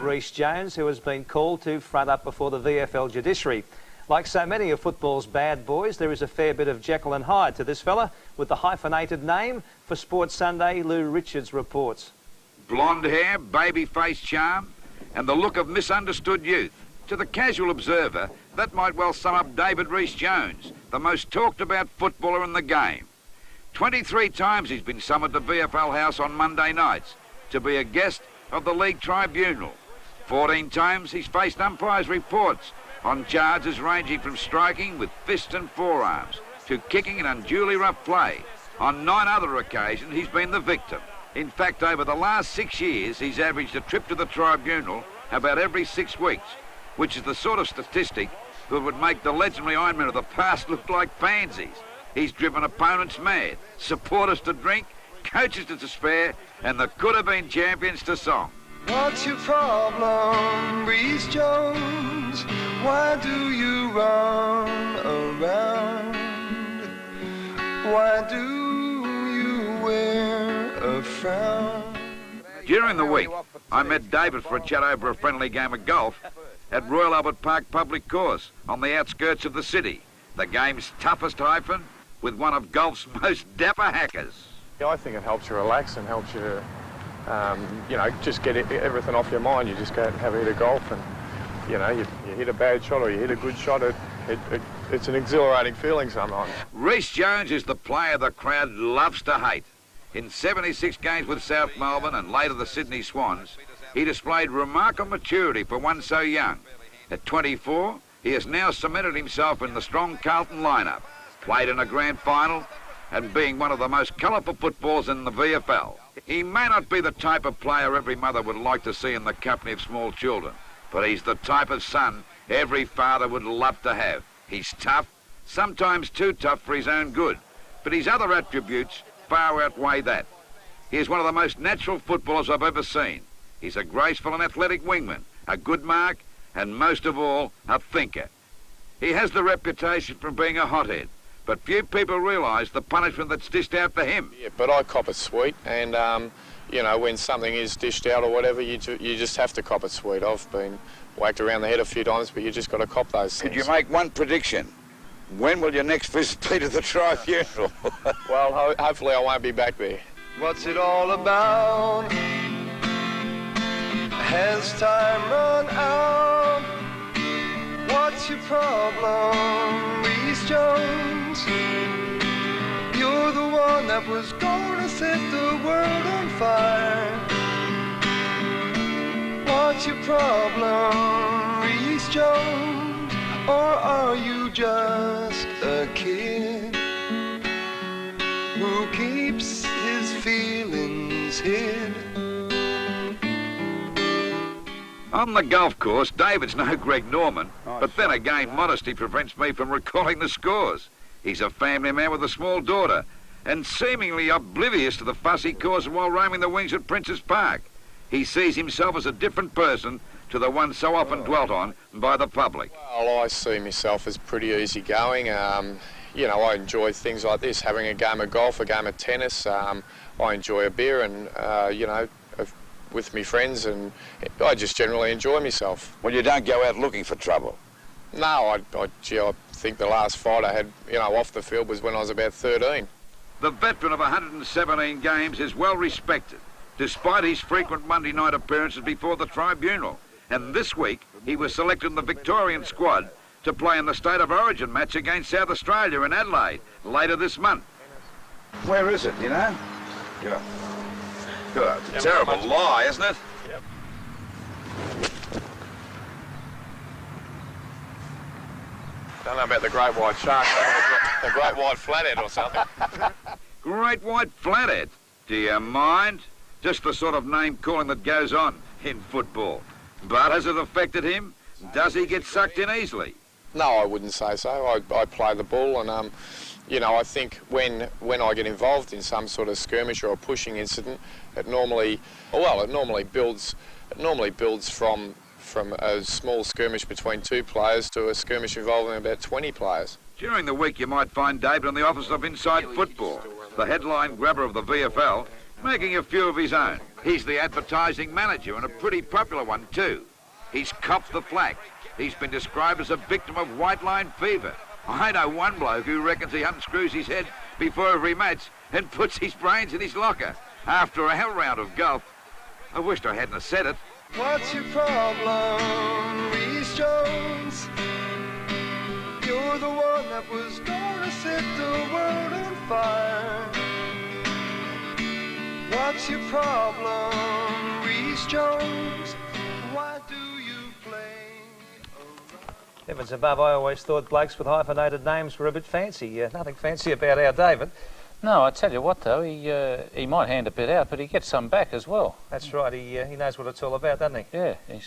Rhys-Jones, who has been called to front up before the VFL judiciary. Like so many of football's bad boys, there is a fair bit of Jekyll and Hyde to this fella, with the hyphenated name. For Sports Sunday, Lou Richards reports. Blonde hair, baby-face charm, and the look of misunderstood youth. To the casual observer, that might well sum up David Rhys-Jones, the most talked-about footballer in the game. 23 times he's been summoned to VFL House on Monday nights to be a guest of the league tribunal. 14 times he's faced umpires' reports on charges ranging from striking with fists and forearms to kicking and unduly rough play. On 9 other occasions, he's been the victim. In fact, over the last 6 years, he's averaged a trip to the tribunal about every 6 weeks, which is the sort of statistic that would make the legendary Ironmen of the past look like pansies. He's driven opponents mad, supporters to drink, coaches to despair, and the Coodabeens champions to song. What's your problem, Rhys-Jones? Why do you run around? Why do you wear a frown? During the week, I met David for a chat over a friendly game of golf at Royal Albert Park Public Course on the outskirts of the city. The game's toughest hyphen with one of golf's most dapper hackers. I think it helps you relax and helps you, just get everything off your mind. You just go out and have a hit of golf, and you hit a bad shot or you hit a good shot. It's an exhilarating feeling sometimes. Rhys-Jones is the player the crowd loves to hate. In 76 games with South Melbourne and later the Sydney Swans, he displayed remarkable maturity for one so young. At 24, he has now cemented himself in the strong Carlton lineup, played in a grand final, and being one of the most colourful footballers in the VFL. He may not be the type of player every mother would like to see in the company of small children, but he's the type of son every father would love to have. He's tough, sometimes too tough for his own good, but his other attributes far outweigh that. He is one of the most natural footballers I've ever seen. He's a graceful and athletic wingman, a good mark, and most of all, a thinker. He has the reputation for being a hothead, but few people realise the punishment that's dished out for him. Yeah, but I cop it sweet, and when something is dished out or whatever, you just have to cop it sweet. I've been whacked around the head a few times, but you just got to cop those things. Could you make one prediction? When will your next visit be to the tribunal? Well, hopefully I won't be back there. What's it all about? Has time run out? What's your problem, Rhys-Jones? You're the one that was gonna set the world on fire. What's your problem, Rhys-Jones? Or are you just a kid who keeps his feelings hid? On the golf course, David's no Greg Norman, but then again, modesty prevents me from recalling the scores. He's a family man with a small daughter, and seemingly oblivious to the fuss he caused while roaming the wings at Princes Park. He sees himself as a different person to the one so often dwelt on by the public. Well, I see myself as pretty easygoing. I enjoy things like this, having a game of golf, a game of tennis. I enjoy a beer and, with me friends, and I just generally enjoy myself. Well, you don't go out looking for trouble? No, I think the last fight I had, off the field was when I was about 13. The veteran of 117 games is well respected, despite his frequent Monday night appearances before the tribunal. And this week, he was selected in the Victorian squad to play in the State of Origin match against South Australia in Adelaide later this month. Where is it, Yeah. Good. It's a terrible lie, isn't it? Yep. Don't know about the great white shark, the great white flathead or something. Great white flathead? Do you mind? Just the sort of name calling that goes on in football. But has it affected him? Does he get sucked in easily? No, I wouldn't say so. I play the ball, and I think when I get involved in some sort of skirmish or a pushing incident, it normally builds from a small skirmish between 2 players to a skirmish involving about 20 players. During the week, you might find David in the office of Inside Football, the headline grabber of the VFL, making a few of his own. He's the advertising manager, and a pretty popular one too. He's copped the flack. He's been described as a victim of white line fever. I know one bloke who reckons he unscrews his head before every match and puts his brains in his locker after a hell round of golf. I wished I hadn't have said it. What's your problem, Rhys-Jones? You're the one that was gonna set the world on fire. What's your problem, Rhys-Jones? Why do you play around? Heavens above, I always thought blokes with hyphenated names were a bit fancy. Nothing fancy about our David. No, I tell you what though, he might hand a bit out, but he gets some back as well. That's right, he knows what it's all about, doesn't he? Yeah, he